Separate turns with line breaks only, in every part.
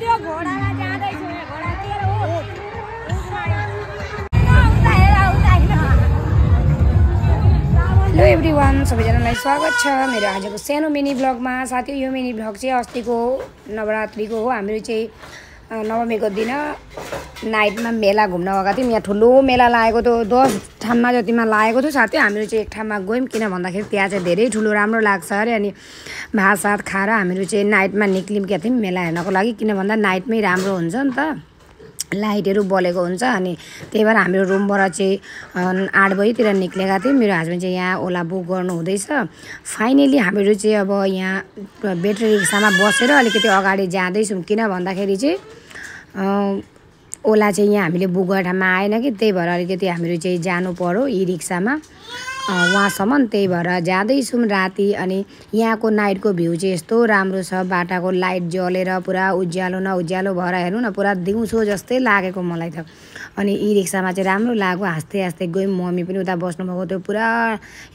त्यो घोडामा जाँदैछु घोडा तेरो हो
हेलो एभ्रिवान सबैजनालाई स्वागत छ मेरो आजको सानो मिनी भ्लगमा। साथै यो मिनी भ्लग चाहिँ अस्तिको नवरात्रिको हो। हामीहरू चाहिँ नवमीको दिन नाइटमा मेला घुम्न गएका थियौँ। यहाँ ठुलो मेला लागेको थियो, 10 ठाउँमा जतिमा लागेको थियो। साथै हामीहरू चाहिँ एक ठाउँमा गयौँ, किन भन्दाखेरि त्यहाँ चाहिँ धेरै ठुलो राम्रो लाग्छ अरे। अनि भात सात खाएर हामीहरू चाहिँ नाइटमा निक्लियौँ क्या थियौँ मेला हेर्नको लागि, किन भन्दा नाइटमै राम्रो हुन्छ नि त, लाइटहरू बलेको हुन्छ। अनि त्यही भएर हाम्रो रुमबाट चाहिँ 8 बजीतिर निक्लेका थियौँ। मेरो हस्बेन्ड चाहिँ यहाँ ओला बुक गर्नु हुँदैछ। फाइनली हामीहरू चाहिँ अब यहाँ ब्याट्री रिक्सामा बसेर अलिकति अगाडि जाँदैछौँ, किन भन्दाखेरि चाहिँ ओला चाहिँ यहाँ हामीले बुक गरेर ठाउँमा आएन कि, त्यही भएर अलिकति हामीहरू चाहिँ जानु पर्यो ई रिक्सामा वहाँसम्म। त्यही भएर जाँदैछौँ राति। अनि यहाँको नाइटको भ्यू चाहिँ यस्तो राम्रो छ, बाटाको लाइट जलेर पुरा उज्यालो न उज्यालो भएर हेर्नु न, पुरा दिउँसो जस्तै लागेको मलाई त। अनि ई रिक्सामा चाहिँ राम्रो लाग्यो, हाँस्दै हाँस्दै गयौँ। मम्मी पनि उता बस्नुभएको थियो, पुरा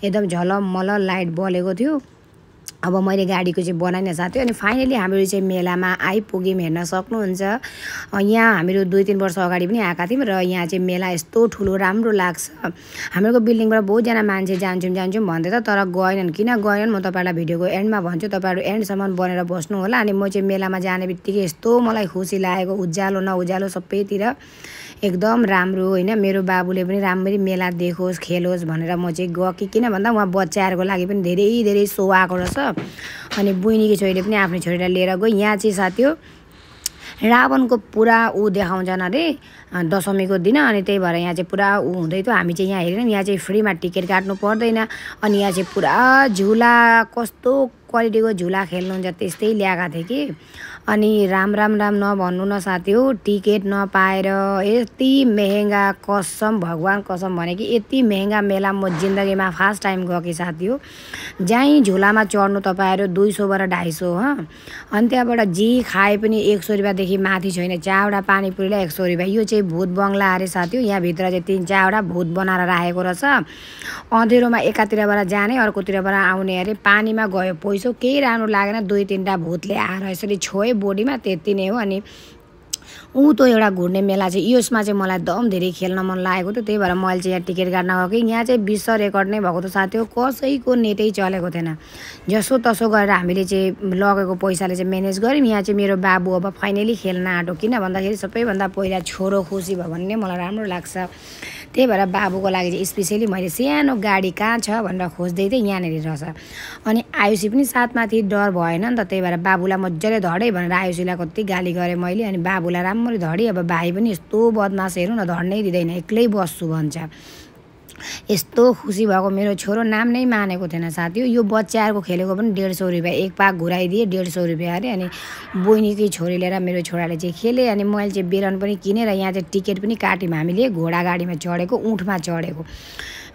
एकदम झलमल लाइट बलेको थियो। अब मैले गाडीको चाहिँ बनाइनँ साथै। अनि फाइनली हामीहरू चाहिँ मेलामा आइपुग्यौँ, हेर्न सक्नुहुन्छ। यहाँ हामीहरू 2-3 वर्ष अगाडि पनि आएका थियौँ र यहाँ चाहिँ मेला यस्तो ठुलो राम्रो लाग्छ। हाम्रो बिल्डिङबाट बहुतजना मान्छे जान्छौँ भन्दै त, तर गएनन्। किन गएनन् म तपाईँहरूलाई भिडियोको एन्डमा भन्छु, तपाईँहरू एन्डसम्म बनेर बस्नु होला। अनि म चाहिँ मेलामा जाने बित्तिकै यस्तो मलाई खुसी लागेको, उज्यालो न उज्यालो सबैतिर एकदम राम्रो होइन। मेरो बाबुले पनि राम्ररी मेला देखोस् खेलोस् भनेर म चाहिँ गएँ, किन भन्दा उहाँ बच्चाहरूको लागि पनि धेरै सो आएको रहेछ। अनि बहिनीकी छोरीले पनि आफ्नो छोरीलाई लिएर गयो। यहाँ चाहिँ साथी हो रावणको पुरा देखाउँछन् अरे दशमीको दिन। अनि त्यही भएर यहाँ चाहिँ पुरा हुँदै थियो। हामी चाहिँ यहाँ हेरेनौँ, यहाँ चाहिँ फ्रीमा टिकट काट्नु पर्दैन। अनि यहाँ चाहिँ पुरा झुला, कस्तो क्वालिटीको झुला खेल्नुहुन्छ त्यस्तै ल्याएका थिएँ कि। अनि राम नभन्नु न साथी हो, टिकट नपाएर यति महँगा, कसम भगवान कसम भने कि यति महँगा मेला म जिन्दगीमा फर्स्ट टाइम गएँ साथी हो। जहीँ झुलामा चढ्नु तपाईँहरू 200बाट 250 हो। अनि त्यहाँबाट जे खाए पनि 100 रुपियाँदेखि माथि छैन। चारवटा पानीपुरीलाई 100 रुपियाँ। यो चाहिँ भूत बङ्गला अरे साथी हो। यहाँभित्र चाहिँ 3-4वटा भूत बनाएर राखेको रहेछ। अँधेरोमा एकातिरबाट जाने अर्कोतिरबाट आउने अरे। पानीमा गयो पैसो केही राम्रो लागेन, 2-3टा भूतले आएर यसरी छोए बोडीमा, त्यति नै हो। अनि त एउटा घुर्ने मेला चाहिँ यसमा चाहिँ मलाई दम धेरै खेल्न मन लागेको थियो, त्यही भएर मैले चाहिँ यहाँ टिकट काट्न गएको कि। यहाँ चाहिँ विश्व रेकर्ड नै भएको थियो साथी हो, कसैको नेटै चलेको थिएन। जसो तसो गरेर हामीले चाहिँ लगेको पैसाले चाहिँ म्यानेज गऱ्यौँ। यहाँ चाहिँ मेरो बाबु अब फाइनली खेल्न आँटो, किन भन्दाखेरि सबैभन्दा पहिला छोरो खुसी भयो भने मलाई राम्रो लाग्छ। त्यही भएर बाबुको लागि चाहिँ स्पेसली मैले सानो गाडी कहाँ छ भनेर खोज्दै थिएँ, यहाँनिर रहेछ। अनि आयुषी पनि साथमा थिए, डर भएन नि त, त्यही भएर बाबुलाई मजाले धडै भनेर आयुषीलाई कति गाली गरेँ मैले। अनि बाबुलाई राम्ररी धडी। अब भाइ पनि यस्तो बदमास, हेर्नु न, धड्नै दिँदैन, एक्लै बस्छु भन्छ। यस्तो खुसी भएको मेरो छोरो नाम नै मानेको थिएन साथी हो। यो बच्चाहरूको खेलेको पनि 150 रुपियाँ, एक पाक घुराइदिए 150 रुपियाँ अरे। अनि बहिनीकै छोरी लिएर मेरो छोराले चाहिँ खेले। अनि मैले चाहिँ बेरन पनि किनेर यहाँ चाहिँ टिकट पनि काट्यौँ हामीले। घोडा गाडीमा चढेको, ऊँटमा चढेको।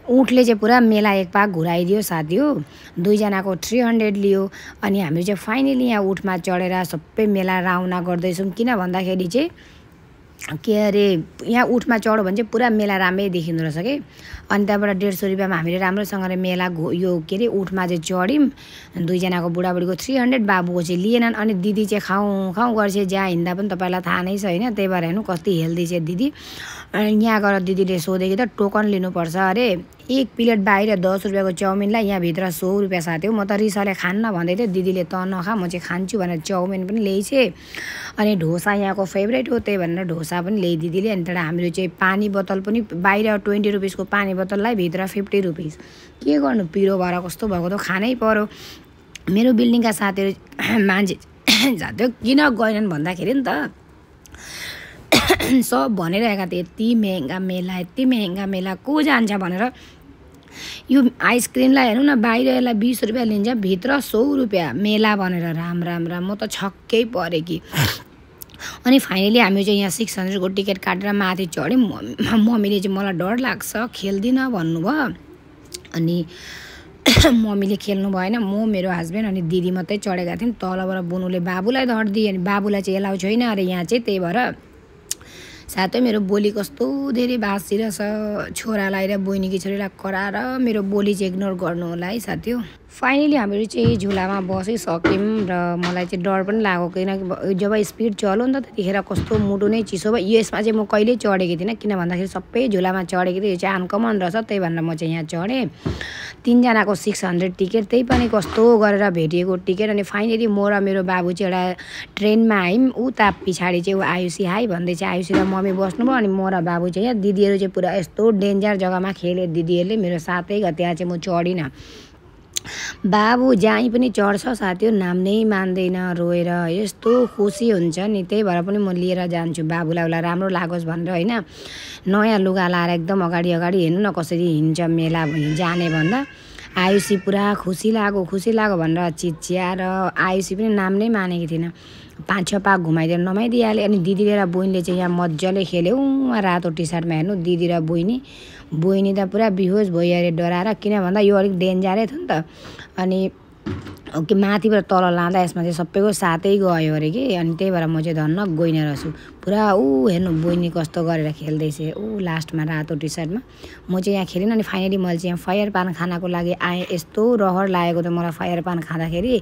ऊँटले चाहिँ पुरा मेला एक पाक घुराइदियो साथी हो। 2 जनाको 300 लियो। अनि हामी चाहिँ फाइनली यहाँ ऊँटमा चढेर सबै मेला राउन्ड गर्दैछौँ, किन भन्दाखेरि चाहिँ के अरे यहाँ ऊँटमा चढ्यो भने चाहिँ पुरा मेला राम्रै देखिँदो रहेछ कि। अनि त्यहाँबाट 150 रुपियाँमा हामीले राम्रोसँगले मेला यो के अरे ऊँटमा चाहिँ चढ्यौँ। 2 जनाको बुढाबुढीको 300, बाबुको चाहिँ लिएनन्। अनि दिदी चाहिँ खाउँ गर्छ, जहाँ हिँड्दा पनि तपाईँलाई थाहा नै छ होइन। त्यही भएर हेर्नु कति हेल्दी छ दिदी। अनि यहाँ गएर दिदीले सोधेको त टोकन लिनुपर्छ अरे। 1 प्लेट बाहिर 10 रुपियाँको चाउमिनलाई यहाँभित्र 100 रुपियाँ साथी हो। म त रिसाले खान्न भन्दै थिएँ, दिदीले त नखा म चाहिँ खान्छु भनेर चाउमिन पनि ल्याइछे। अनि डोसा यहाँको फेभरेट हो, त्यही भनेर डोसा पनि ल्याइ दिदीले। अनि त्यहाँबाट हामीले चाहिँ पानी बोतल पनि बाहिर 20 रुपिसको पानी बोतललाई भित्र 50 रुपिस। के गर्नु, पिरो भएर कस्तो भएको त खानै पर्यो। मेरो बिल्डिङका साथीहरू मान्छे जाँदै किन गएनन् भन्दाखेरि नि त सब भनिरहेका थिए यति महँगा मेला को जान्छ भनेर। यो आइसक्रिमलाई हेर्नु न, बाहिर यसलाई 20 रुपियाँ लिन्छ, भित्र 100 रुपियाँ मेला भनेर। राम म त छक्कै परेँ कि। अनि फाइनली हामी चाहिँ यहाँ 600 को टिकट काटेर माथि चढ्यौँ। मम्मीले चाहिँ मलाई डर लाग्छ खेल्दिनँ भन्नुभयो। अनि मम्मीले खेल्नु भएन, म मेरो हस्बेन्ड अनि दिदी मात्रै चढेका थियौँ। तलबाट बुनुले बाबुलाई धर्दिए, अनि बाबुलाई चाहिँ एलाउ छैन अरे यहाँ चाहिँ। त्यही भएर साथै मेरो बोली कस्तो धेरै बासिरहेछ, छोरालाई र बहिनीकी छोरीलाई कराएर मेरो बोली चाहिँ इग्नोर गर्नु होला है साथी हो। फाइनली हामीहरू चाहिँ झुलामा बसिसक्यौँ र मलाई चाहिँ डर पनि लाग्यो किनकि जब स्पिड चल्यो नि त त्यतिखेर कस्तो मुटु नै चिसो भयो। यसमा चाहिँ म कहिल्यै चढेको थिइनँ किन भन्दाखेरि सबै झुलामा चढेको थिएँ। यो चाहिँ अनकमन रहेछ, त्यही भनेर म चाहिँ यहाँ चढेँ। 3 जनाको 600 टिकट, त्यही पनि कस्तो गरेर भेटिएको टिकट। अनि फाइनली म र मेरो बाबु चाहिँ एउटा ट्रेनमा आयौँ। उता पछाडि चाहिँ ऊ आयुषी हाई भन्दै चाहिँ आयुषी र मम्मी बस्नुभयो। अनि म र बाबु चाहिँ यहाँ दिदीहरू चाहिँ पुरा यस्तो डेन्जर जग्गामा खेले दिदीहरूले मेरो साथै त्यहाँ चाहिँ म चढिनँ। बाबु जहीँ पनि चढ्छ साथीहरू नाम नै मान्दैन, रोएर यस्तो खुसी हुन्छ नि। त्यही भएर पनि म लिएर जान्छु बाबुलाई, उसलाई राम्रो लागोस् भनेर होइन। नयाँ लुगा लाएर एकदम अगाडि हेर्नु न कसरी हिँड्छ मेला जाने भन्दा। आयुषी पुरा खुसी लाग्यो भनेर चिच्याएर आयुषी पनि नाम नै मानेको थिएन। 5-6 पाक घुमाइदिएर नमाइदिइहाल्यो। अनि दिदीले र बहिनीले चाहिँ यहाँ मजाले खेल्यो। उहाँ रातो टी सर्टमा हेर्नु दिदी र बहिनी त पुरा बिहोस भयो अरे डराएर, किन भन्दा यो अलिक डेन्जरै थियो नि त। अनि माथिबाट तल लाँदा यसमा चाहिँ सबैको साथै गयो अरे कि। अनि त्यही भएर म चाहिँ धन्न गइनँ रहेछु। पुरा हेर्नु बहिनी कस्तो गरेर खेल्दैछ लास्टमा रातो टी सर्टमा। म चाहिँ यहाँ खेलिनँ। अनि फाइनली मैले चाहिँ यहाँ फायर पान खानको लागि आएँ। यस्तो रहर लागेको थियो मलाई फायर पान खाँदाखेरि।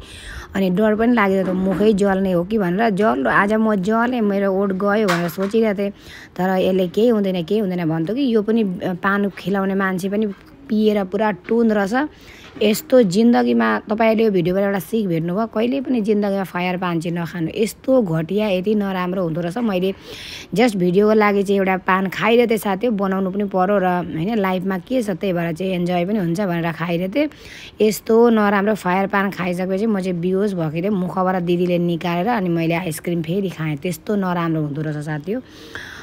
अनि डर पनि लागेको थियो मुखै जल्ने हो कि भनेर। आज म जलेँ, मेरो ओठ गयो भनेर सोचिरहेको थिएँ। तर यसले केही हुँदैन भन्थ्यो कि यो पनि पान खिलाउने मान्छे पनि पिएर पुरा टुन रहेछ। यस्तो जिन्दगीमा तपाईँले यो भिडियोबाट एउटा सिक भेट्नुभयो, कहिले पनि जिन्दगीमा फायर पान चाहिँ नखानु। यस्तो घटिया यति नराम्रो हुँदो रहेछ। मैले जस्ट भिडियोको लागि चाहिँ एउटा पान खाइरहेको थिएँ साथी, बनाउनु पनि पर्यो र होइन लाइफमा के छ त्यही भएर चाहिँ इन्जोय पनि हुन्छ भनेर खाइरहेको थिएँ। यस्तो नराम्रो फायर पान खाइसकेपछि म चाहिँ बिहोस भएको थिएँ। मुखबाट दिदीले निकालेर अनि मैले आइसक्रिम फेरि खाएँ। त्यस्तो नराम्रो हुँदो रहेछ साथी।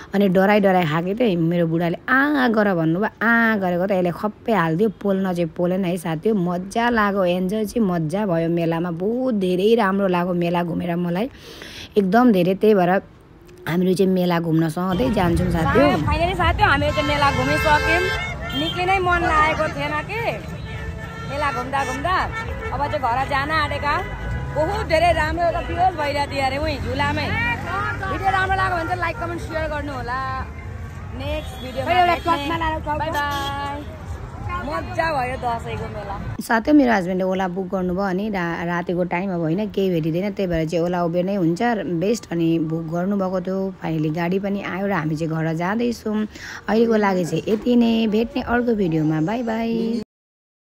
अनि डराइ खाएको थिएँ। मेरो बुढाले गर भन्नुभयो, गरेको त यसले खप्पै हालिदियो। पोल्न चाहिँ पोलेन है साथी। मजा लाग्यो, इन्जोय चाहिँ मजा भयो मेलामा। बहुत धेरै राम्रो लाग्यो मेला घुमेर मलाई एकदम धेरै। त्यही भएर हामीहरू चाहिँ मेला घुम्न सधैँ जान्छौँ साथी।
फाइनली साथी हामीले चाहिँ मेला घुमिसक्यौँ। निकै नै मन लागेको थिएन कि मेला घुम्दा अब चाहिँ घर जान आँटेका। बहुत धेरै राम्रो त बिहोस भइरहेको थियो अरे उहीँ झुलामै। भिडियो राम्रो लाग्यो भने चाहिँ लाइक कमेन्ट सेयर गर्नु होला। नेक्स्ट भिडियोमा बाइ बाइ। मजा भयो दसैँको मेला।
साथै मेरो हस्बेन्डले ओला बुक गर्नुभयो अनि रातिको टाइम अब होइन केही भेटिँदैन, त्यही भएर चाहिँ ओला उबेर नै हुन्छ बेस्ट। अनि बुक गर्नुभएको थियो। फाइनली गाडी पनि आयो र हामी चाहिँ घर जाँदैछौँ। अहिलेको लागि चाहिँ यति नै। भेट्ने अर्को भिडियोमा। By by.